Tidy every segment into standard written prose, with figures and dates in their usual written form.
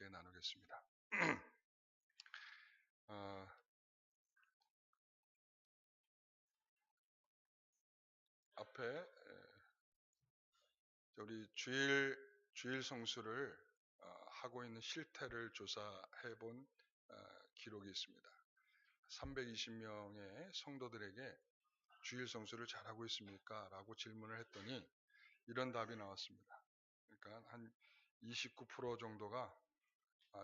함께 나누겠습니다. 앞에 우리 주일 성수를 하고 있는 실태를 조사해 본 기록이 있습니다. 320명의 성도들에게 주일 성수를 잘하고 있습니까? 라고 질문을 했더니 이런 답이 나왔습니다. 그러니까 한 29% 정도가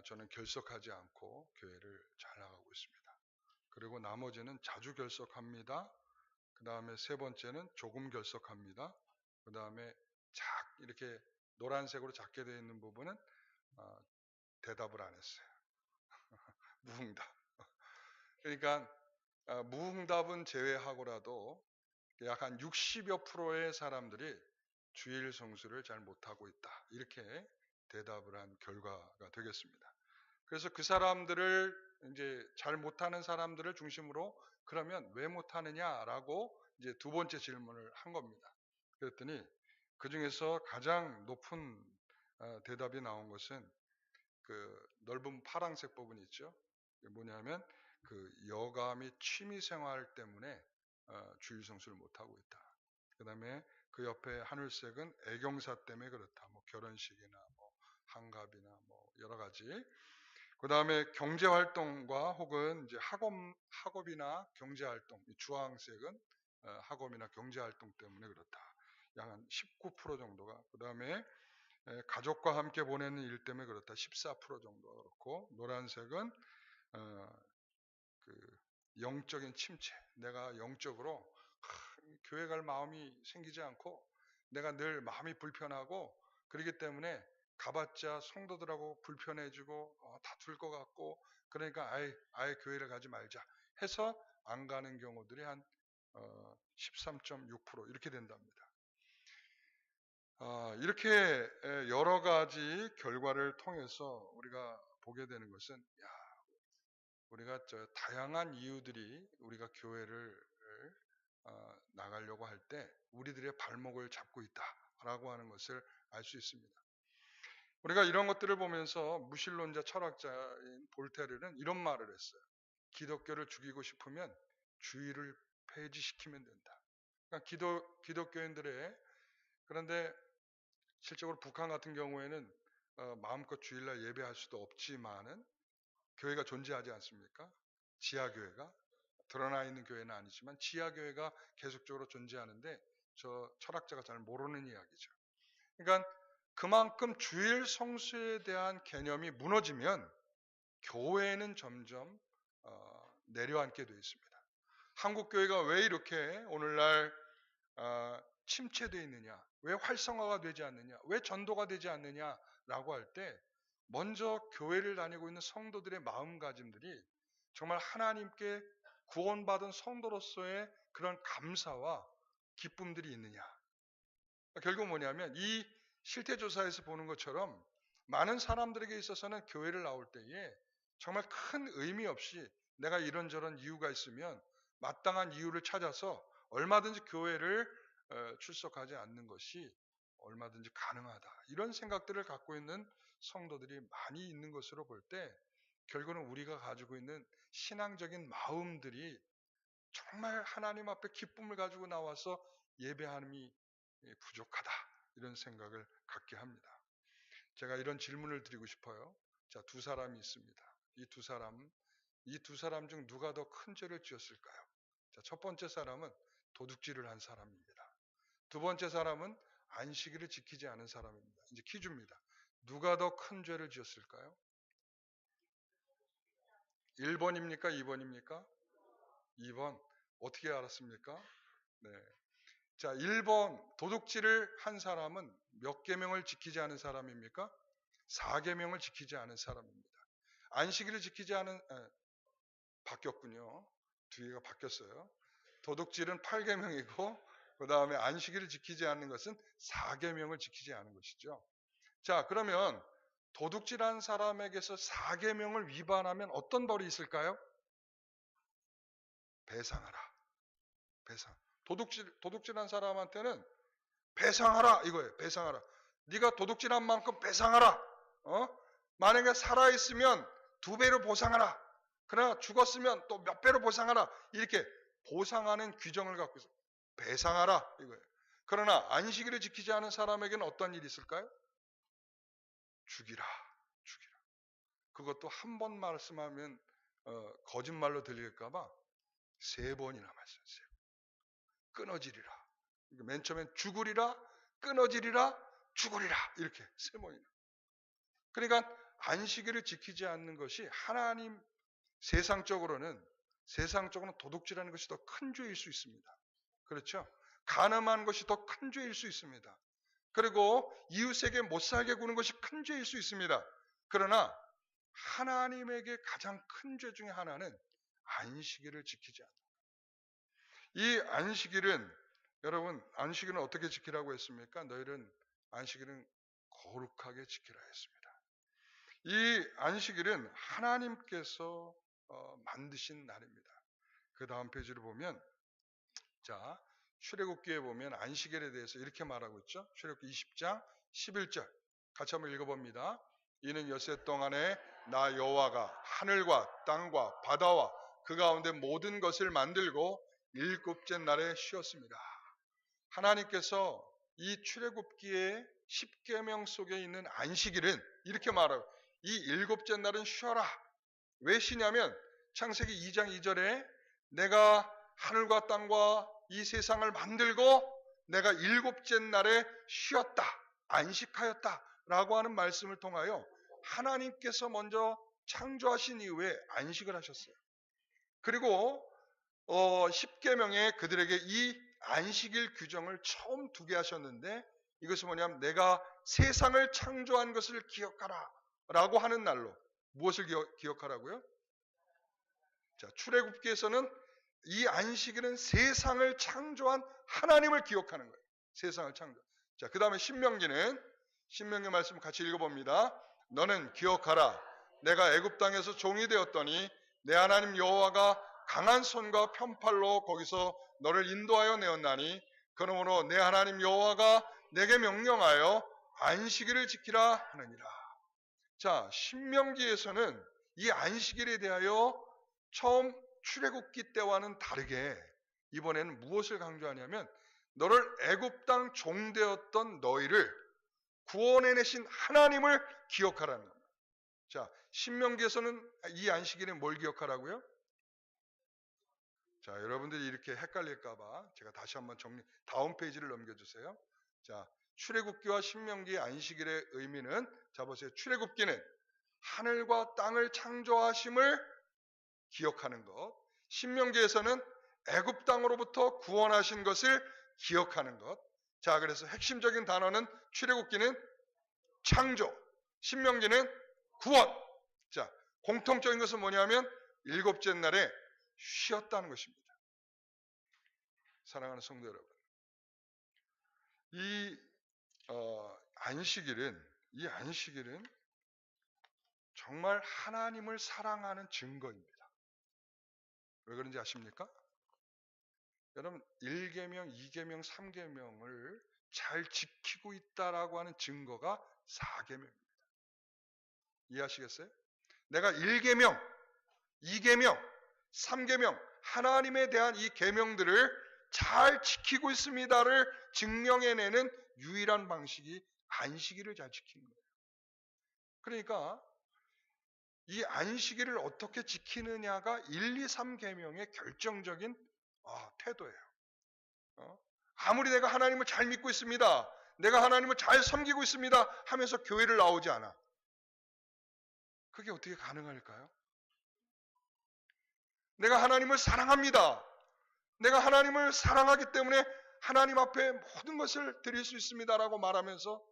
저는 결석하지 않고 교회를 잘 나가고 있습니다. 그리고 나머지는 자주 결석합니다. 그 다음에 세 번째는 조금 결석합니다. 그 다음에 이렇게 노란색으로 작게 되어 있는 부분은 대답을 안 했어요. 무응답. 그러니까 무응답은 제외하고라도 약 한 60여 프로의 사람들이 주일 성수를 잘 못하고 있다. 이렇게 대답을 한 결과가 되겠습니다. 그래서 그 사람들을 이제 잘 못하는 사람들을 중심으로 그러면 왜 못하느냐라고 이제 두 번째 질문을 한 겁니다. 그랬더니 그 중에서 가장 높은 대답이 나온 것은 그 넓은 파란색 부분이 있죠. 뭐냐면 그 여가 및 취미 생활 때문에 주일 성수를 못하고 있다. 그 다음에 그 옆에 하늘색은 애경사 때문에 그렇다. 뭐 결혼식이나 뭐 환갑이나 뭐 여러 가지. 그 다음에 경제활동과 혹은 이제 학업이나 경제활동, 주황색은 학업이나 경제활동 때문에 그렇다. 약 한 19% 정도가. 그 다음에 가족과 함께 보내는 일 때문에 그렇다. 14% 정도가 그렇고, 노란색은 그 영적인 침체. 내가 영적으로 교회 갈 마음이 생기지 않고 내가 늘 마음이 불편하고 그렇기 때문에 가봤자 성도들하고 불편해지고 다툴 것 같고 그러니까 아예 교회를 가지 말자 해서 안 가는 경우들이 한 13.6% 이렇게 된답니다. 이렇게 여러 가지 결과를 통해서 우리가 보게 되는 것은 우리가 다양한 이유들이 우리가 교회를 나가려고 할 때 우리들의 발목을 잡고 있다라고 하는 것을 알 수 있습니다. 우리가 이런 것들을 보면서 무신론자 철학자인 볼테르는 이런 말을 했어요. 기독교를 죽이고 싶으면 주의를 폐지시키면 된다. 그러니까 기독교인들의 그런데 실적으로 북한 같은 경우에는 마음껏 주일날 예배할 수도 없지만은 교회가 존재하지 않습니까? 지하교회가 드러나 있는 교회는 아니지만 지하교회가 계속적으로 존재하는데 저 철학자가 잘 모르는 이야기죠. 그러니까 그만큼 주일 성수에 대한 개념이 무너지면 교회는 점점 내려앉게 되어 있습니다. 한국 교회가 왜 이렇게 오늘날 침체되어 있느냐, 왜 활성화가 되지 않느냐, 왜 전도가 되지 않느냐라고 할 때 먼저 교회를 다니고 있는 성도들의 마음가짐들이 정말 하나님께 구원받은 성도로서의 그런 감사와 기쁨들이 있느냐. 결국 뭐냐면 이 실태조사에서 보는 것처럼 많은 사람들에게 있어서는 교회를 나올 때에 정말 큰 의미 없이 내가 이런저런 이유가 있으면 마땅한 이유를 찾아서 얼마든지 교회를 출석하지 않는 것이 얼마든지 가능하다. 이런 생각들을 갖고 있는 성도들이 많이 있는 것으로 볼 때 결국은 우리가 가지고 있는 신앙적인 마음들이 정말 하나님 앞에 기쁨을 가지고 나와서 예배함이 부족하다. 이런 생각을 갖게 합니다. 제가 이런 질문을 드리고 싶어요. 자, 두 사람이 있습니다. 이 두 사람 중 누가 더 큰 죄를 지었을까요? 자, 첫 번째 사람은 도둑질을 한 사람입니다. 두 번째 사람은 안식일을 지키지 않은 사람입니다. 이제 퀴즈입니다. 누가 더 큰 죄를 지었을까요? 1번입니까? 2번입니까? 2번. 어떻게 알았습니까? 네. 자, 1번 도둑질을 한 사람은 몇 계명을 지키지 않은 사람입니까? 4계명을 지키지 않은 사람입니다. 안식일을 지키지 않은 바뀌었군요. 뒤가 바뀌었어요. 도둑질은 8계명이고 그 다음에 안식일을 지키지 않는 것은 4계명을 지키지 않은 것이죠. 자, 그러면 도둑질한 사람에게서 4계명을 위반하면 어떤 벌이 있을까요? 배상하라. 배상. 도둑질한 사람한테는 배상하라 이거예요. 배상하라. 네가 도둑질한 만큼 배상하라. 만약에 살아있으면 2배로 보상하라. 그러나 죽었으면 또 몇 배로 보상하라. 이렇게 보상하는 규정을 갖고 있어요. 배상하라 이거예요. 그러나 안식일을 지키지 않은 사람에게는 어떤 일이 있을까요? 죽이라. 죽이라. 그것도 한 번 말씀하면 거짓말로 들릴까 봐 3번이나 말씀하세요. 끊어지리라. 맨 처음엔 죽으리라, 끊어지리라, 죽으리라 이렇게 3번이나. 그러니까 안식일을 지키지 않는 것이 하나님 세상적으로는 도둑질하는 것이 더 큰 죄일 수 있습니다. 그렇죠? 간음한 것이 더 큰 죄일 수 있습니다. 그리고 이웃에게 못 살게 구는 것이 큰 죄일 수 있습니다. 그러나 하나님에게 가장 큰 죄 중에 하나는 안식일을 지키지 않는 것. 이 안식일은 여러분 안식일은 어떻게 지키라고 했습니까? 너희는 안식일은 거룩하게 지키라 했습니다. 이 안식일은 하나님께서 만드신 날입니다. 그 다음 페이지를 보면 자 출애굽기에 보면 안식일에 대해서 이렇게 말하고 있죠. 출애굽기 20장 11절 같이 한번 읽어봅니다. 이는 엿새 동안에 나 여호와가 하늘과 땅과 바다와 그 가운데 모든 것을 만들고 7째 날에 쉬었습니다. 하나님께서 이 출애굽기의 10계명 속에 있는 안식일은 이렇게 말하고 이 7째 날은 쉬어라. 왜 쉬냐면 창세기 2장 2절에 내가 하늘과 땅과 이 세상을 만들고 내가 7째 날에 쉬었다. 안식하였다. 라고 하는 말씀을 통하여 하나님께서 먼저 창조하신 이후에 안식을 하셨어요. 그리고 10계명에 그들에게 이 안식일 규정을 처음 두게 하셨는데 이것은 뭐냐면 내가 세상을 창조한 것을 기억하라 라고 하는 날로 무엇을 기억하라고요? 자, 출애굽기에서는 이 안식일은 세상을 창조한 하나님을 기억하는 거예요. 세상을 창조. 자, 그 다음에 신명기 말씀 같이 읽어봅니다. 너는 기억하라. 내가 애굽 땅에서 종이 되었더니 내 하나님 여호와가 강한 손과 편팔로 거기서 너를 인도하여 내었나니 그러므로 내 하나님 여호와가 내게 명령하여 안식일을 지키라 하느니라. 자, 신명기에서는 이 안식일에 대하여 처음 출애굽기 때와는 다르게 이번에는 무엇을 강조하냐면 너를 애굽 땅 종되었던 너희를 구원해내신 하나님을 기억하라는 겁니다. 자, 신명기에서는 이 안식일에 뭘 기억하라고요? 자, 여러분들이 이렇게 헷갈릴까봐 제가 다시 한번 다음 페이지를 넘겨주세요. 자, 출애굽기와 신명기의 안식일의 의미는 자 보세요. 출애굽기는 하늘과 땅을 창조하심을 기억하는 것. 신명기에서는 애굽 땅으로부터 구원하신 것을 기억하는 것. 자, 그래서 핵심적인 단어는 출애굽기는 창조, 신명기는 구원. 자, 공통적인 것은 뭐냐면 7째 날에 쉬었다는 것입니다. 사랑하는 성도 여러분, 이 안식일은 정말 하나님을 사랑하는 증거입니다. 왜 그런지 아십니까? 여러분 1계명, 2계명, 3계명을 잘 지키고 있다라고 하는 증거가 4계명입니다. 이해하시겠어요? 내가 1계명, 2계명, 3계명 하나님에 대한 이 계명들을 잘 지키고 있습니다를 증명해내는 유일한 방식이 안식일을 잘 지키는 거예요. 그러니까 이 안식일을 어떻게 지키느냐가 1, 2, 3계명의 결정적인 태도예요. 아무리 내가 하나님을 잘 믿고 있습니다. 내가 하나님을 잘 섬기고 있습니다 하면서 교회를 나오지 않아. 그게 어떻게 가능할까요? 내가 하나님을 사랑합니다. 내가 하나님을 사랑하기 때문에 하나님 앞에 모든 것을 드릴 수 있습니다라고 말하면서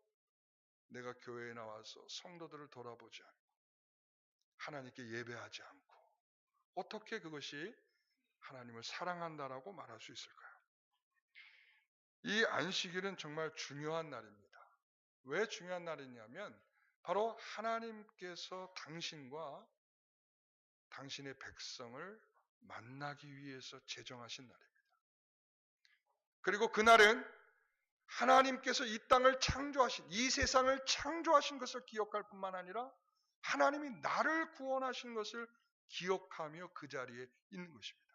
내가 교회에 나와서 성도들을 돌아보지 않고 하나님께 예배하지 않고 어떻게 그것이 하나님을 사랑한다라고 말할 수 있을까요? 이 안식일은 정말 중요한 날입니다. 왜 중요한 날이냐면 바로 하나님께서 당신과 당신의 백성을 만나기 위해서 제정하신 날입니다. 그리고 그날은 하나님께서 이 땅을 창조하신, 이 세상을 창조하신 것을 기억할 뿐만 아니라 하나님이 나를 구원하신 것을 기억하며 그 자리에 있는 것입니다.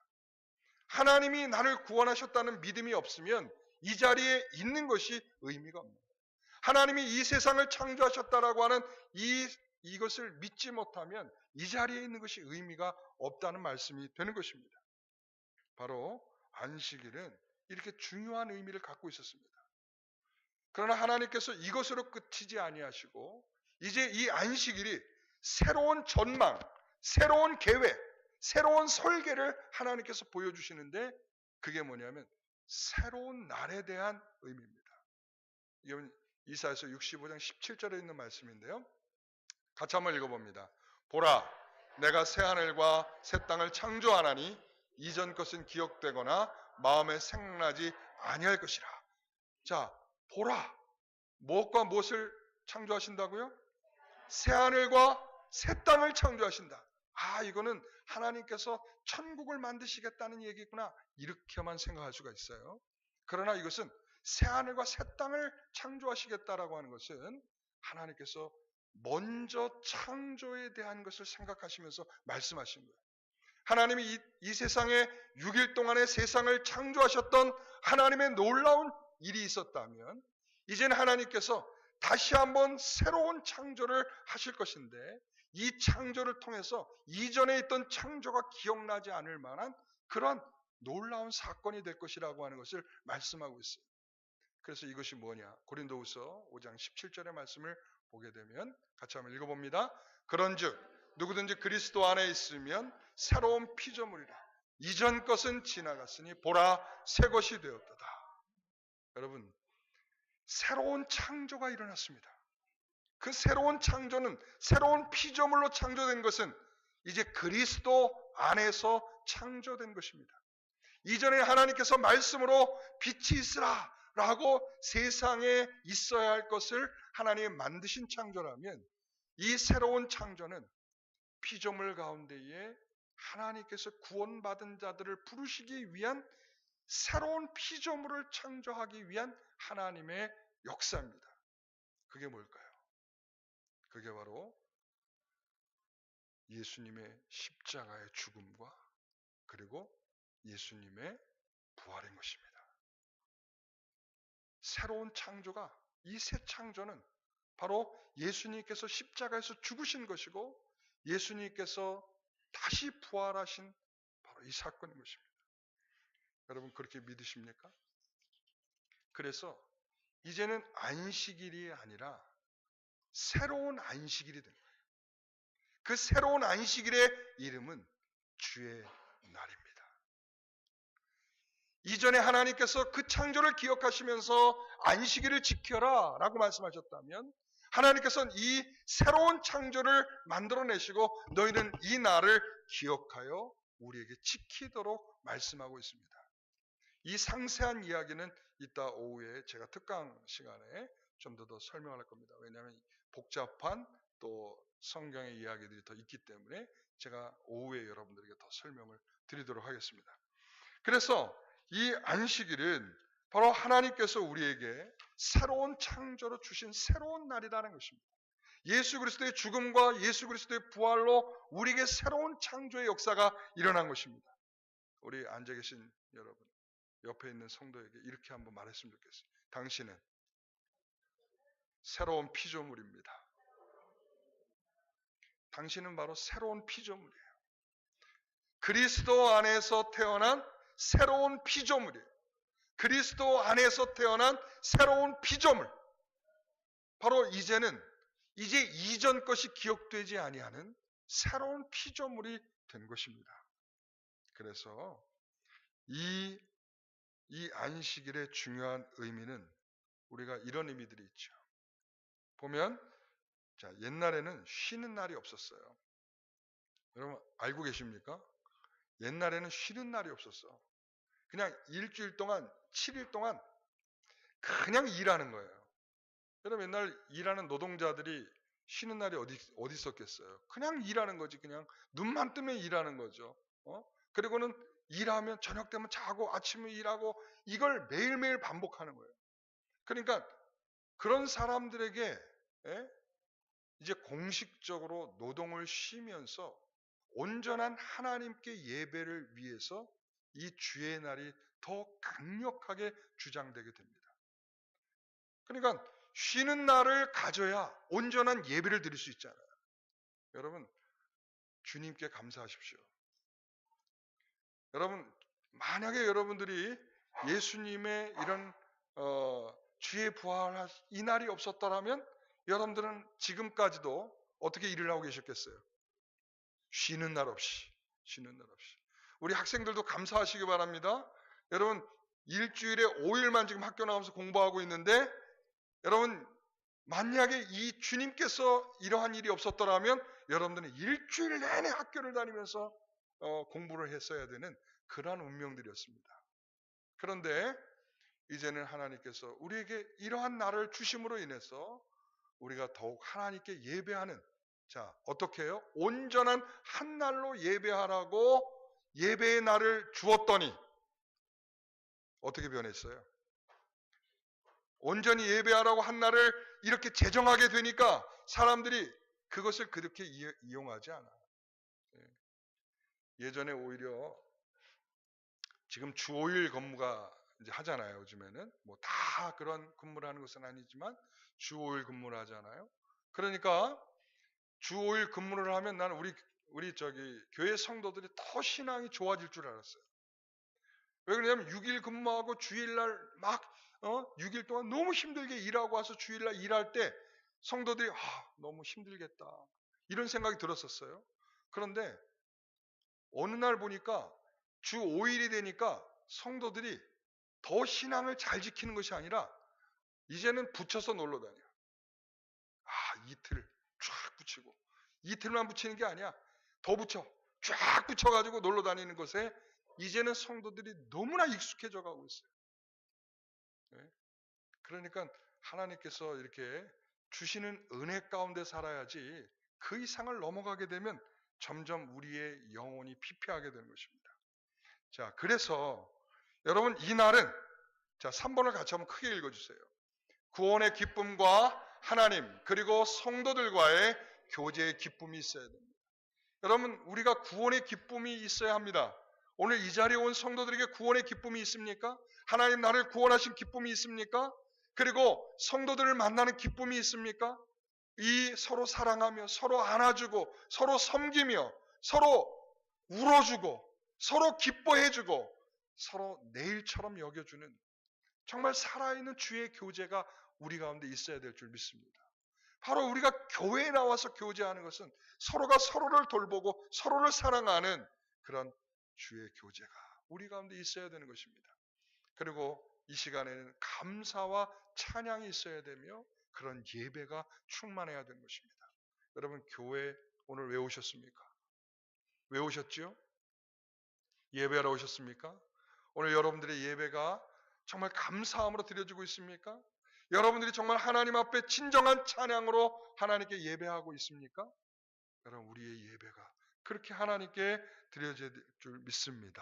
하나님이 나를 구원하셨다는 믿음이 없으면 이 자리에 있는 것이 의미가 없는 거예요. 하나님이 이 세상을 창조하셨다라고 하는 이것을 믿지 못하면 이 자리에 있는 것이 의미가 없다는 말씀이 되는 것입니다. 바로 안식일은 이렇게 중요한 의미를 갖고 있었습니다. 그러나 하나님께서 이것으로 끝이지 아니하시고 이제 이 안식일이 새로운 전망, 새로운 계획, 새로운 설계를 하나님께서 보여주시는데 그게 뭐냐면 새로운 날에 대한 의미입니다. 이건 이사야서 65장 17절에 있는 말씀인데요. 같이 한번 읽어봅니다. 보라, 내가 새 하늘과 새 땅을 창조하나니 이전 것은 기억되거나 마음에 생각나지 아니할 것이라. 자, 보라, 무엇과 무엇을 창조하신다고요? 새 하늘과 새 땅을 창조하신다. 이거는 하나님께서 천국을 만드시겠다는 얘기구나. 이렇게만 생각할 수가 있어요. 그러나 이것은 새 하늘과 새 땅을 창조하시겠다라고 하는 것은 하나님께서 먼저 창조에 대한 것을 생각하시면서 말씀하신 거예요. 하나님이 이 세상에 6일 동안의 세상을 창조하셨던 하나님의 놀라운 일이 있었다면 이제는 하나님께서 다시 한번 새로운 창조를 하실 것인데 이 창조를 통해서 이전에 있던 창조가 기억나지 않을 만한 그런 놀라운 사건이 될 것이라고 하는 것을 말씀하고 있어요. 그래서 이것이 뭐냐? 고린도후서 5장 17절의 말씀을 보게 되면 같이 한번 읽어봅니다. 그런즉 누구든지 그리스도 안에 있으면 새로운 피조물이라. 이전 것은 지나갔으니 보라 새 것이 되었도다. 여러분, 새로운 창조가 일어났습니다. 그 새로운 창조는 새로운 피조물로 창조된 것은 이제 그리스도 안에서 창조된 것입니다. 이전에 하나님께서 말씀으로 빛이 있으라 라고 세상에 있어야 할 것을 하나님이 만드신 창조라면 이 새로운 창조는 피조물 가운데에 하나님께서 구원받은 자들을 부르시기 위한 새로운 피조물을 창조하기 위한 하나님의 역사입니다. 그게 뭘까요? 그게 바로 예수님의 십자가의 죽음과 그리고 예수님의 부활인 것입니다. 새로운 창조가, 이 새 창조는 바로 예수님께서 십자가에서 죽으신 것이고 예수님께서 다시 부활하신 바로 이 사건인 것입니다. 여러분 그렇게 믿으십니까? 그래서 이제는 안식일이 아니라 새로운 안식일이 된 거예요. 그 새로운 안식일의 이름은 주의 날입니다. 이전에 하나님께서 그 창조를 기억하시면서 안식일을 지켜라 라고 말씀하셨다면 하나님께서는 이 새로운 창조를 만들어내시고 너희는 이 날을 기억하여 우리에게 지키도록 말씀하고 있습니다. 이 상세한 이야기는 이따 오후에 제가 특강 시간에 좀 더 설명할 겁니다. 왜냐하면 복잡한 또 성경의 이야기들이 더 있기 때문에 제가 오후에 여러분들에게 더 설명을 드리도록 하겠습니다. 그래서 이 안식일은 바로 하나님께서 우리에게 새로운 창조로 주신 새로운 날이라는 것입니다. 예수 그리스도의 죽음과 예수 그리스도의 부활로 우리에게 새로운 창조의 역사가 일어난 것입니다. 우리 앉아 계신 여러분, 옆에 있는 성도에게 이렇게 한번 말했으면 좋겠어요. 당신은 새로운 피조물입니다. 당신은 바로 새로운 피조물이에요. 그리스도 안에서 태어난 새로운 피조물이에요. 그리스도 안에서 태어난 새로운 피조물. 바로 이제는 이제 이전 것이 기억되지 아니하는 새로운 피조물이 된 것입니다. 그래서 이 안식일의 중요한 의미는 우리가 이런 의미들이 있죠. 보면 자, 옛날에는 쉬는 날이 없었어요. 여러분 알고 계십니까? 옛날에는 쉬는 날이 없었어. 그냥 일주일 동안 7일 동안 그냥 일하는 거예요. 여러분 옛날 일하는 노동자들이 쉬는 날이 어디 있었겠어요? 그냥 일하는 거지. 그냥 눈만 뜨면 일하는 거죠. 그리고는 일하면 저녁 되면 자고 아침에 일하고 이걸 매일매일 반복하는 거예요. 그러니까 그런 사람들에게 이제 공식적으로 노동을 쉬면서 온전한 하나님께 예배를 위해서 이 주의 날이 더 강력하게 주장되게 됩니다. 그러니까 쉬는 날을 가져야 온전한 예배를 드릴 수 있잖아요. 여러분, 주님께 감사하십시오. 여러분, 만약에 여러분들이 예수님의 이런 주의 부활 이 날이 없었더라면 여러분들은 지금까지도 어떻게 일을 하고 계셨겠어요? 쉬는 날 없이. 우리 학생들도 감사하시기 바랍니다. 여러분, 일주일에 5일만 지금 학교 나가면서 공부하고 있는데, 여러분, 만약에 이 주님께서 이러한 일이 없었더라면 여러분들은 일주일 내내 학교를 다니면서 공부를 했어야 되는 그러한 운명들이었습니다. 그런데 이제는 하나님께서 우리에게 이러한 날을 주심으로 인해서 우리가 더욱 하나님께 예배하는, 자, 어떻게 해요? 온전한 한 날로 예배하라고 예배의 날을 주었더니 어떻게 변했어요? 온전히 예배하라고 한 날을 이렇게 제정하게 되니까 사람들이 그것을 그렇게 이용하지 않아요. 예전에 오히려 지금 주 5일 근무가 이제 하잖아요. 요즘에는 뭐 다 그런 근무를 하는 것은 아니지만 주 5일 근무를 하잖아요. 그러니까 주 5일 근무를 하면 나는 우리 교회 성도들이 더 신앙이 좋아질 줄 알았어요. 왜 그러냐면 6일 근무하고 주일날 막 6일 동안 너무 힘들게 일하고 와서 주일날 일할 때 성도들이 너무 힘들겠다 이런 생각이 들었었어요. 그런데 어느 날 보니까 주 5일이 되니까 성도들이 더 신앙을 잘 지키는 것이 아니라 이제는 붙여서 놀러 다녀요. 이틀 쫙 붙이고, 이틀만 붙이는 게 아니야. 더 붙여. 쫙 붙여가지고 놀러 다니는 것에 이제는 성도들이 너무나 익숙해져 가고 있어요. 네? 그러니까 하나님께서 이렇게 주시는 은혜 가운데 살아야지 그 이상을 넘어가게 되면 점점 우리의 영혼이 피폐하게 되는 것입니다. 자, 그래서 여러분 이 날은, 자, 3번을 같이 한번 크게 읽어주세요. 구원의 기쁨과 하나님 그리고 성도들과의 교제의 기쁨이 있어야 됩니다. 여러분, 우리가 구원의 기쁨이 있어야 합니다. 오늘 이 자리에 온 성도들에게 구원의 기쁨이 있습니까? 하나님 나를 구원하신 기쁨이 있습니까? 그리고 성도들을 만나는 기쁨이 있습니까? 이 서로 사랑하며 서로 안아주고 서로 섬기며 서로 울어주고 서로 기뻐해주고 서로 내일처럼 여겨주는 정말 살아있는 주의 교제가 우리 가운데 있어야 될 줄 믿습니다. 바로 우리가 교회에 나와서 교제하는 것은 서로가 서로를 돌보고 서로를 사랑하는 그런 주의 교제가 우리 가운데 있어야 되는 것입니다. 그리고 이 시간에는 감사와 찬양이 있어야 되며 그런 예배가 충만해야 되는 것입니다. 여러분, 교회 오늘 왜 오셨습니까? 왜 오셨죠? 예배하러 오셨습니까? 오늘 여러분들의 예배가 정말 감사함으로 드려지고 있습니까? 여러분들이 정말 하나님 앞에 진정한 찬양으로 하나님께 예배하고 있습니까? 여러분, 우리의 예배가 그렇게 하나님께 드려질 줄 믿습니다.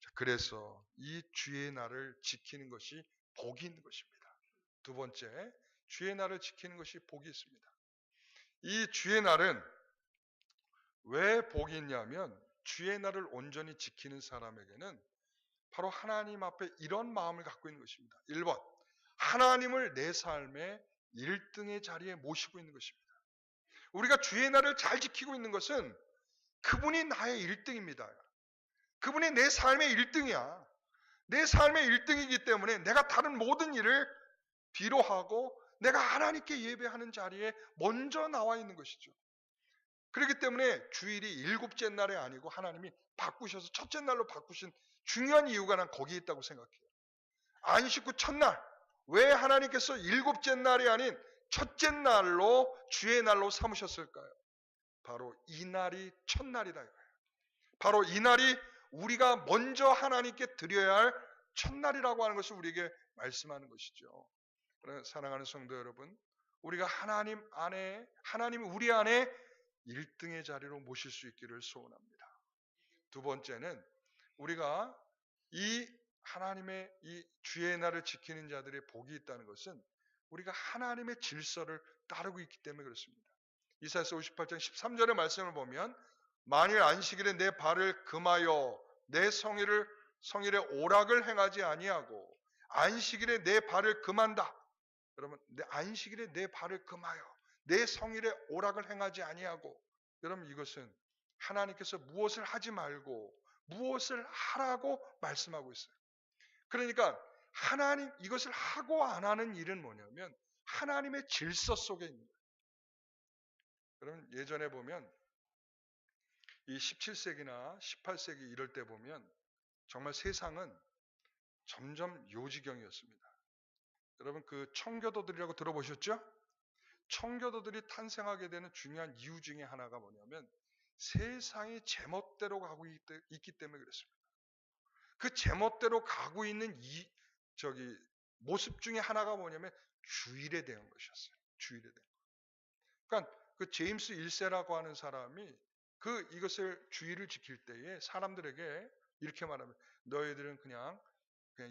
자, 그래서 이 주의 날을 지키는 것이 복이 있는 것입니다. 두 번째, 주의 날을 지키는 것이 복이 있습니다. 이 주의 날은 왜 복이 있냐면 주의 날을 온전히 지키는 사람에게는 바로 하나님 앞에 이런 마음을 갖고 있는 것입니다. 1번, 하나님을 내 삶의 1등의 자리에 모시고 있는 것입니다. 우리가 주의 날을 잘 지키고 있는 것은 그분이 나의 1등입니다. 그분이 내 삶의 1등이야. 내 삶의 1등이기 때문에 내가 다른 모든 일을 뒤로 하고 내가 하나님께 예배하는 자리에 먼저 나와 있는 것이죠. 그렇기 때문에 주일이 7째 날이 아니고 하나님이 바꾸셔서 첫째 날로 바꾸신 중요한 이유가 난 거기에 있다고 생각해요. 안식 후 첫날, 왜 하나님께서 7째 날이 아닌 첫째 날로 주의 날로 삼으셨을까요? 바로 이 날이 첫날이다 이거예요. 바로 이 날이 우리가 먼저 하나님께 드려야 할 첫날이라고 하는 것을 우리에게 말씀하는 것이죠. 사랑하는 성도 여러분, 우리가 하나님이 우리 안에 1등의 자리로 모실 수 있기를 소원합니다. 두 번째는 우리가 이 하나님의 이 주의 날을 지키는 자들의 복이 있다는 것은 우리가 하나님의 질서를 따르고 있기 때문에 그렇습니다. 이사야서 58장 13절의 말씀을 보면 만일 안식일에 내 발을 금하여 내 성일에 오락을 행하지 아니하고 안식일에 내 발을 금한다. 여러분, 안식일에 내 발을 금하여 내 성일에 오락을 행하지 아니하고, 여러분 이것은 하나님께서 무엇을 하지 말고 무엇을 하라고 말씀하고 있어요. 그러니까 하나님 이것을 하고 안 하는 일은 뭐냐면 하나님의 질서 속에 있는 거예요. 여러분 예전에 보면 이 17세기나 18세기 이럴 때 보면 정말 세상은 점점 요지경이었습니다. 여러분 그 청교도들이라고 들어보셨죠? 청교도들이 탄생하게 되는 중요한 이유 중에 하나가 뭐냐면 세상이 제멋대로 가고 있기 때문에 그렇습니다. 그 제멋대로 가고 있는 모습 중에 하나가 뭐냐면 주일에 대한 것이었어요. 주일에 대한 것. 그러니까 그 제임스 1세라고 하는 사람이 이것을 주일을 지킬 때에 사람들에게 이렇게 말하면 너희들은 그냥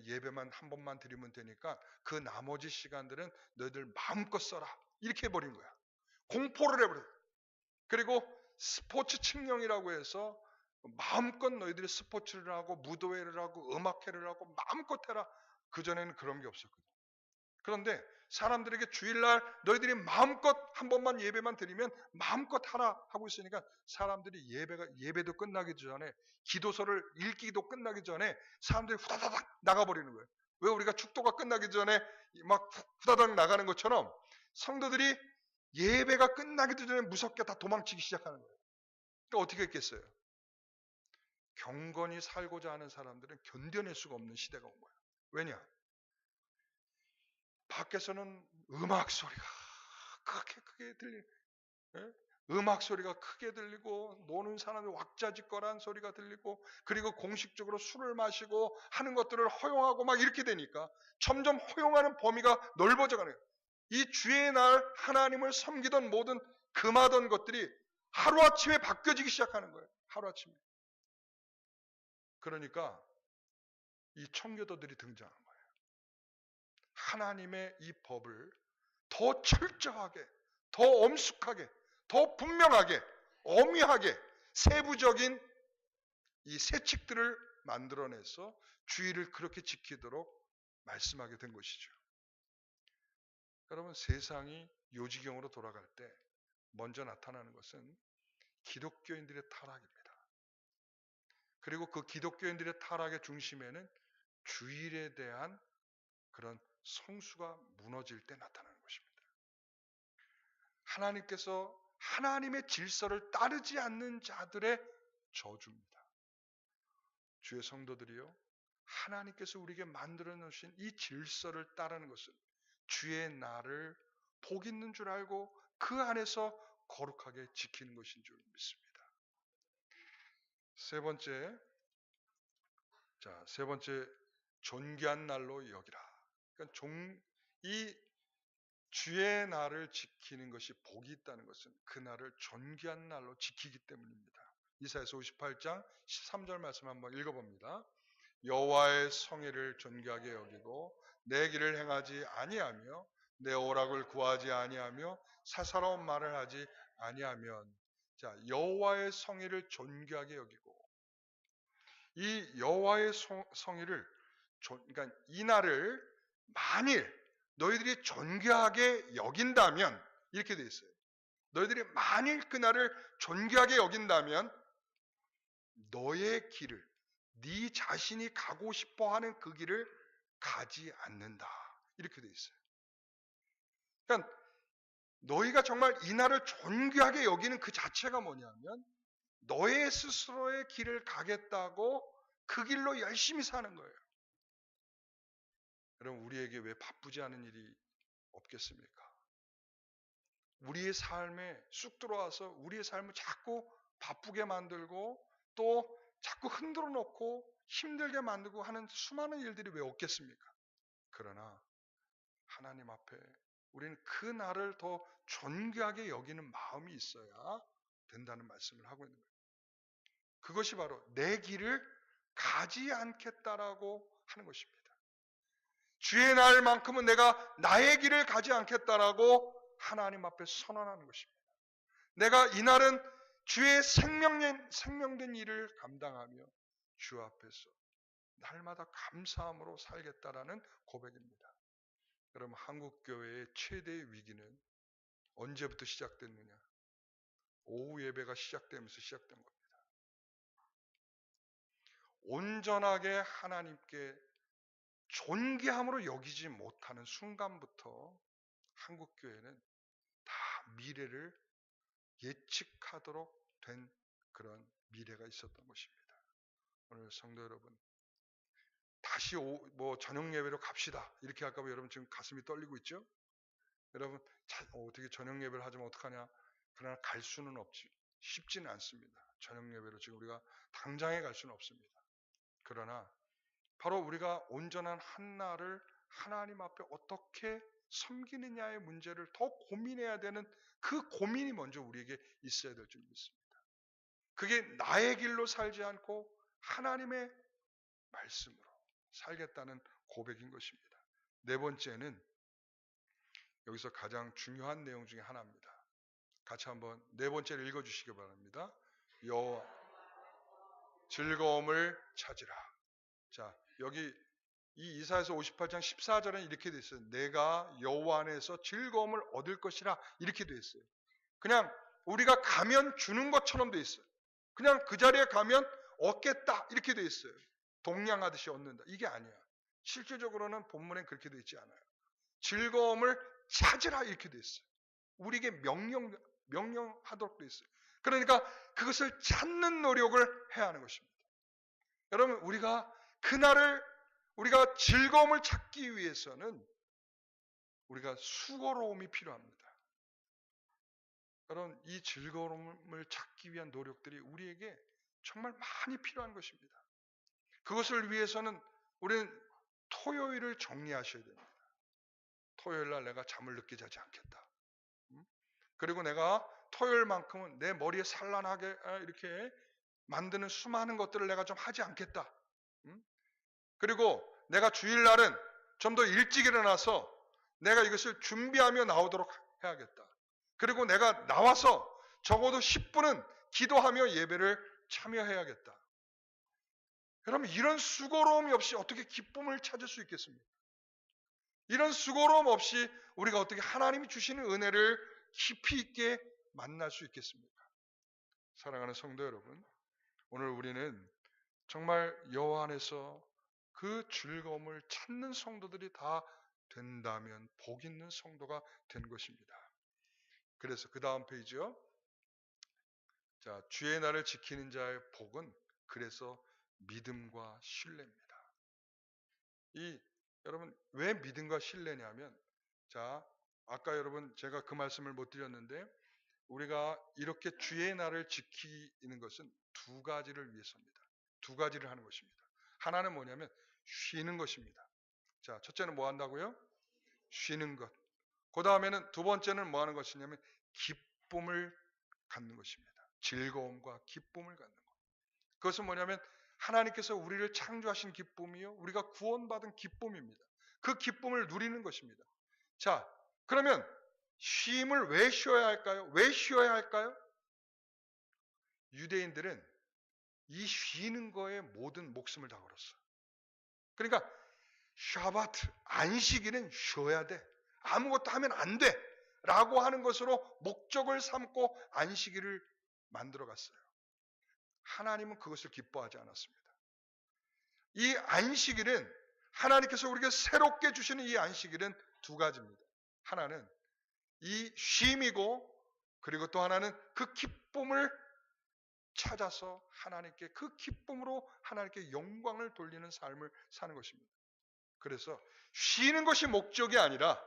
예배만 한 번만 드리면 되니까 그 나머지 시간들은 너희들 마음껏 써라. 이렇게 해버린 거야. 공포를 해버려. 그리고 스포츠 칙령이라고 해서 마음껏 너희들이 스포츠를 하고 무도회를 하고 음악회를 하고 마음껏 해라. 그전에는 그런 게 없었거든. 그런데 사람들에게 주일날 너희들이 마음껏 한 번만 예배만 드리면 마음껏 하라 하고 있으니까 사람들이 예배도 끝나기 전에 기도서를 읽기도 끝나기 전에 사람들이 후다다닥 나가버리는 거예요. 왜 우리가 축도가 끝나기 전에 막 후다닥 나가는 것처럼 성도들이 예배가 끝나기도 전에 무섭게 다 도망치기 시작하는 거예요. 그러니까 어떻게 했겠어요? 경건히 살고자 하는 사람들은 견뎌낼 수가 없는 시대가 온 거예요. 왜냐? 밖에서는 음악 소리가 크게 들리고, 음악 소리가 크게 들리고 노는 사람이 왁자지껄한 소리가 들리고 그리고 공식적으로 술을 마시고 하는 것들을 허용하고 막 이렇게 되니까 점점 허용하는 범위가 넓어져가는 거예요. 이 주의 날 하나님을 섬기던 모든 금하던 것들이 하루아침에 바뀌어지기 시작하는 거예요. 하루아침에. 그러니까 이 청교도들이 등장한 거예요. 하나님의 이 법을 더 철저하게, 더 엄숙하게, 더 분명하게, 엄밀하게, 세부적인 이 세칙들을 만들어내서 주의를 그렇게 지키도록 말씀하게 된 것이죠. 여러분 세상이 요지경으로 돌아갈 때 먼저 나타나는 것은 기독교인들의 타락입니다. 그리고 그 기독교인들의 타락의 중심에는 주일에 대한 그런 성수가 무너질 때 나타나는 것입니다. 하나님께서 하나님의 질서를 따르지 않는 자들의 저주입니다. 주의 성도들이요, 하나님께서 우리에게 만들어 놓으신 이 질서를 따르는 것은 주의 날을 복 있는 줄 알고 그 안에서 거룩하게 지키는 것인 줄 믿습니다. 세 번째 존귀한 날로 여기라. 그러니까 이 주의 날을 지키는 것이 복이 있다는 것은 그 날을 존귀한 날로 지키기 때문입니다. 이사야서 58장 13절 말씀 한번 읽어봅니다. 여호와의 성회를 존귀하게 여기고 내 길을 행하지 아니하며 내 오락을 구하지 아니하며 사사로운 말을 하지 아니하면, 자, 여호와의 성회를 존귀하게 여기고, 이 여호와의 성회를 그러니까 이 날을 만일 너희들이 존귀하게 여긴다면, 이렇게 돼 있어요. 너희들이 만일 그 날을 존귀하게 여긴다면 너의 길을, 네 자신이 가고 싶어하는 그 길을 가지 않는다. 이렇게 돼 있어요. 그러니까 너희가 정말 이 날을 존귀하게 여기는 그 자체가 뭐냐면 너의 스스로의 길을 가겠다고 그 길로 열심히 사는 거예요. 여러분 우리에게 왜 바쁘지 않은 일이 없겠습니까? 우리의 삶에 쑥 들어와서 우리의 삶을 자꾸 바쁘게 만들고 또 자꾸 흔들어 놓고 힘들게 만들고 하는 수많은 일들이 왜 없겠습니까? 그러나 하나님 앞에 우리는 그 날을 더 존귀하게 여기는 마음이 있어야 된다는 말씀을 하고 있는 거예요. 그것이 바로 내 길을 가지 않겠다라고 하는 것입니다. 주의 날만큼은 내가 나의 길을 가지 않겠다라고 하나님 앞에 선언하는 것입니다. 내가 이날은 주의 생명된 일을 감당하며 주 앞에서 날마다 감사함으로 살겠다라는 고백입니다. 여러분, 한국교회의 최대의 위기는 언제부터 시작됐느냐? 오후 예배가 시작되면서 시작된 겁니다. 온전하게 하나님께 존귀함으로 여기지 못하는 순간부터 한국교회는 다 미래를 예측하도록 된 그런 미래가 있었던 것입니다. 오늘 성도 여러분, 다시 저녁 예배로 갑시다 이렇게 할까봐 여러분 지금 가슴이 떨리고 있죠? 여러분 어떻게 저녁 예배를 하자면 어떡하냐? 그러나 갈 수는 없지, 쉽지는 않습니다. 저녁 예배로 지금 우리가 당장에 갈 수는 없습니다. 그러나 바로 우리가 온전한 한나를 하나님 앞에 어떻게 섬기느냐의 문제를 더 고민해야 되는 그 고민이 먼저 우리에게 있어야 될 줄 믿습니다. 그게 나의 길로 살지 않고 하나님의 말씀으로 살겠다는 고백인 것입니다. 네 번째는 여기서 가장 중요한 내용 중에 하나입니다. 같이 한번 네 번째를 읽어주시기 바랍니다. 여호와 즐거움을 찾으라. 자, 여기 이 이사야서 58장 14절은 이렇게 돼 있어요. 내가 여호와 안에서 즐거움을 얻을 것이라 이렇게 돼 있어요. 그냥 우리가 가면 주는 것처럼 돼 있어요. 그냥 그 자리에 가면 얻겠다 이렇게 돼 있어요. 동냥하듯이 얻는다. 이게 아니야. 실질적으로는 본문엔 그렇게 돼 있지 않아요. 즐거움을 찾으라 이렇게 돼 있어요. 우리에게 명령하도록 돼 있어요. 그러니까 그것을 찾는 노력을 해야 하는 것입니다. 여러분, 우리가 그날을 우리가 즐거움을 찾기 위해서는 우리가 수고로움이 필요합니다. 여러분, 이 즐거움을 찾기 위한 노력들이 우리에게 정말 많이 필요한 것입니다. 그것을 위해서는 우리는 토요일을 정리하셔야 됩니다. 토요일 날 내가 잠을 늦게 자지 않겠다. 그리고 내가 토요일만큼은 내 머리에 산란하게 이렇게 만드는 수많은 것들을 내가 좀 하지 않겠다. 그리고 내가 주일날은 좀 더 일찍 일어나서 내가 이것을 준비하며 나오도록 해야겠다. 그리고 내가 나와서 적어도 10분은 기도하며 예배를 참여해야겠다. 여러분, 이런 수고로움이 없이 어떻게 기쁨을 찾을 수 있겠습니까? 이런 수고로움 없이 우리가 어떻게 하나님이 주시는 은혜를 깊이 있게 만날 수 있겠습니까? 사랑하는 성도 여러분, 오늘 우리는 정말 여호와 안에서 그 즐거움을 찾는 성도들이 다 된다면 복 있는 성도가 된 것입니다. 그래서 그 다음 페이지요. 자, 주의 날을 지키는 자의 복은 그래서 믿음과 신뢰입니다. 여러분, 왜 믿음과 신뢰냐면, 자, 아까 여러분 제가 그 말씀을 못 드렸는데, 우리가 이렇게 주의 날을 지키는 것은 두 가지를 위해서입니다. 두 가지를 하는 것입니다. 하나는 뭐냐면 쉬는 것입니다. 자, 첫째는 뭐 한다고요? 쉬는 것. 그 다음에는 두 번째는 뭐 하는 것이냐면 기쁨을 갖는 것입니다. 즐거움과 기쁨을 갖는 것. 그것은 뭐냐면 하나님께서 우리를 창조하신 기쁨이요, 우리가 구원받은 기쁨입니다. 그 기쁨을 누리는 것입니다. 자, 그러면 쉼을 왜 쉬어야 할까요? 왜 쉬어야 할까요? 유대인들은 이 쉬는 거에 모든 목숨을 다 걸었어요. 그러니까 샤바트, 안식일은 쉬어야 돼. 아무것도 하면 안 돼. 라고 하는 것으로 목적을 삼고 안식일을 만들어 갔어요. 하나님은 그것을 기뻐하지 않았습니다. 이 안식일은 하나님께서 우리에게 새롭게 주시는 이 안식일은 두 가지입니다. 하나는 이 쉼이고, 그리고 또 하나는 그 기쁨을 찾아서 하나님께 그 기쁨으로 하나님께 영광을 돌리는 삶을 사는 것입니다. 그래서 쉬는 것이 목적이 아니라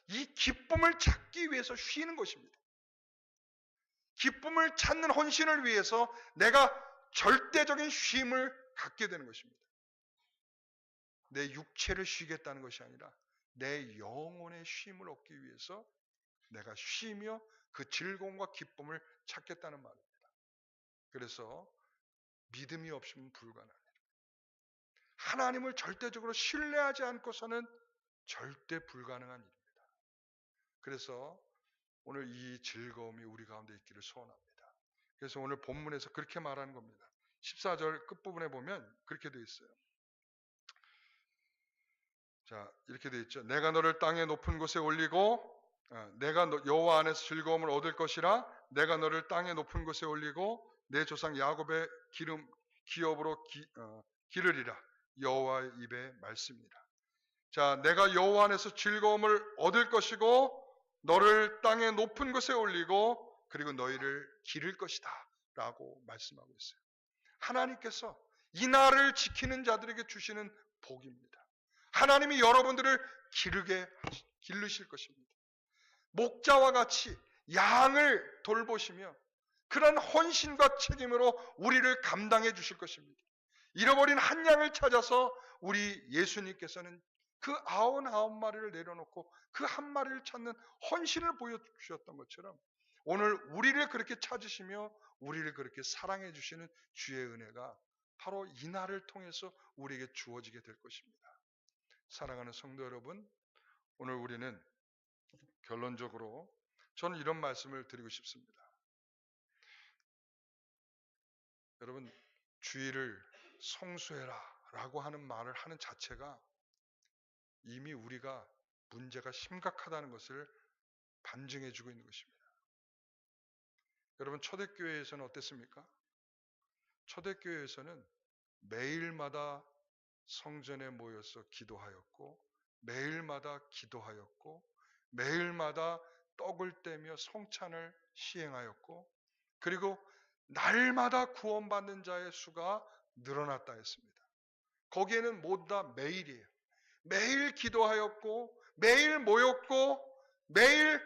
이 기쁨을 찾기 위해서 쉬는 것입니다. 기쁨을 찾는 헌신을 위해서 내가 절대적인 쉼을 갖게 되는 것입니다. 내 육체를 쉬겠다는 것이 아니라 내 영혼의 쉼을 얻기 위해서 내가 쉬며 그 즐거움과 기쁨을 찾겠다는 말입니다. 그래서 믿음이 없으면 불가능합니다. 하나님을 절대적으로 신뢰하지 않고서는 절대 불가능한 일입니다. 그래서 오늘 이 즐거움이 우리 가운데 있기를 소원합니다. 그래서 오늘 본문에서 그렇게 말하는 겁니다. 14절 끝부분에 보면 그렇게 되어 있어요. 자, 이렇게 되어 있죠. 내가 너를 땅의 높은 곳에 올리고 내가 여호와 안에서 즐거움을 얻을 것이라. 내가 너를 땅의 높은 곳에 올리고 내 조상 야곱의 기업으로 기르리라. 여호와의 입의 말씀이라. 자, 내가 여호와 안에서 즐거움을 얻을 것이고 너를 땅의 높은 곳에 올리고 그리고 너희를 기를 것이다 라고 말씀하고 있어요. 하나님께서 이 날을 지키는 자들에게 주시는 복입니다. 하나님이 여러분들을 기르실 것입니다. 목자와 같이 양을 돌보시며 그런 헌신과 책임으로 우리를 감당해 주실 것입니다. 잃어버린 한 양을 찾아서 우리 예수님께서는 그 99마리를 내려놓고 그 한 마리를 찾는 헌신을 보여주셨던 것처럼 오늘 우리를 그렇게 찾으시며 우리를 그렇게 사랑해 주시는 주의 은혜가 바로 이 날을 통해서 우리에게 주어지게 될 것입니다. 사랑하는 성도 여러분, 오늘 우리는 결론적으로 저는 이런 말씀을 드리고 싶습니다. 여러분, 주의를 성수해라 라고 하는 말을 하는 자체가 이미 우리가 문제가 심각하다는 것을 반증해 주고 있는 것입니다. 여러분, 초대교회에서는 어땠습니까? 초대교회에서는 매일마다 성전에 모여서 기도하였고 매일마다 기도하였고 매일마다 떡을 떼며 성찬을 시행하였고 그리고 날마다 구원받는 자의 수가 늘어났다 했습니다. 거기에는 모두 다 매일이에요. 매일 기도하였고 매일 모였고 매일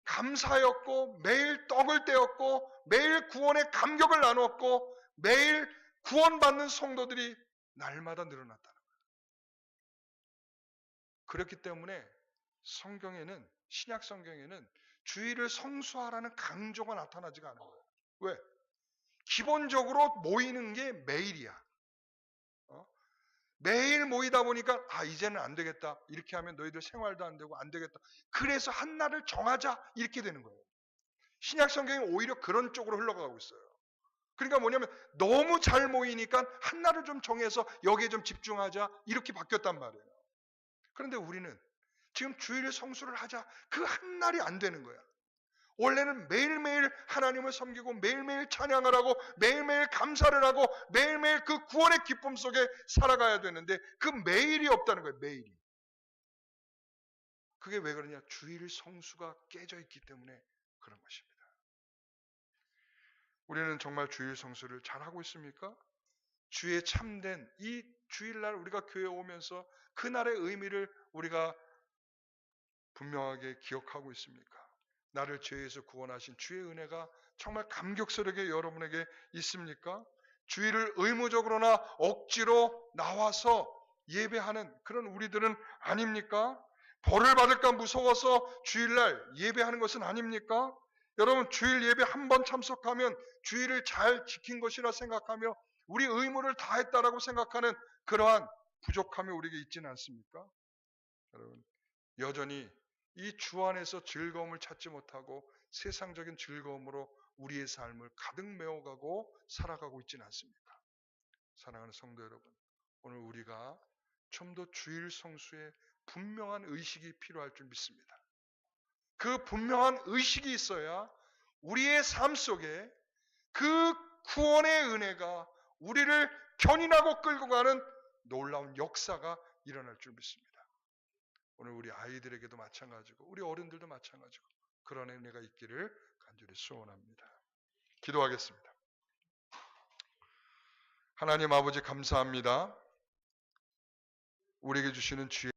감사하였고 매일 떡을 떼었고 매일 구원의 감격을 나누었고 매일 구원받는 성도들이 날마다 늘어났다는 거예요. 그렇기 때문에 성경에는 신약 성경에는 주의를 성수하라는 강조가 나타나지가 않은 거예요. 왜? 기본적으로 모이는 게 매일이야. 매일 모이다 보니까 이제는 안 되겠다. 이렇게 하면 너희들 생활도 안 되고 안 되겠다. 그래서 한 날을 정하자 이렇게 되는 거예요. 신약 성경이 오히려 그런 쪽으로 흘러가고 있어요. 그러니까 뭐냐면 너무 잘 모이니까 한 날을 좀 정해서 여기에 좀 집중하자 이렇게 바뀌었단 말이에요. 그런데 우리는 지금 주일 성수를 하자 그 한 날이 안 되는 거야. 원래는 매일매일 하나님을 섬기고 매일매일 찬양을 하고 매일매일 감사를 하고 매일매일 그 구원의 기쁨 속에 살아가야 되는데 그 매일이 없다는 거예요. 매일이. 그게 왜 그러냐? 주일 성수가 깨져 있기 때문에 그런 것입니다. 우리는 정말 주일 성수를 잘하고 있습니까? 주의 참된 이 주일날 우리가 교회에 오면서 그날의 의미를 우리가 분명하게 기억하고 있습니까? 나를 죄에서 구원하신 주의 은혜가 정말 감격스럽게 여러분에게 있습니까? 주일을 의무적으로나 억지로 나와서 예배하는 그런 우리들은 아닙니까? 벌을 받을까 무서워서 주일날 예배하는 것은 아닙니까? 여러분, 주일 예배 한 번 참석하면 주일을 잘 지킨 것이라 생각하며 우리 의무를 다했다라고 생각하는 그러한 부족함이 우리에게 있지는 않습니까? 여러분, 여전히 이 주 안에서 즐거움을 찾지 못하고 세상적인 즐거움으로 우리의 삶을 가득 메워가고 살아가고 있지는 않습니까? 사랑하는 성도 여러분, 오늘 우리가 좀 더 주일 성수에 분명한 의식이 필요할 줄 믿습니다. 그 분명한 의식이 있어야 우리의 삶 속에 그 구원의 은혜가 우리를 견인하고 끌고 가는 놀라운 역사가 일어날 줄 믿습니다. 오늘 우리 아이들에게도 마찬가지고 우리 어른들도 마찬가지고 그런 은혜가 있기를 간절히 소원합니다. 기도하겠습니다. 하나님 아버지 감사합니다. 우리에게 주시는 주의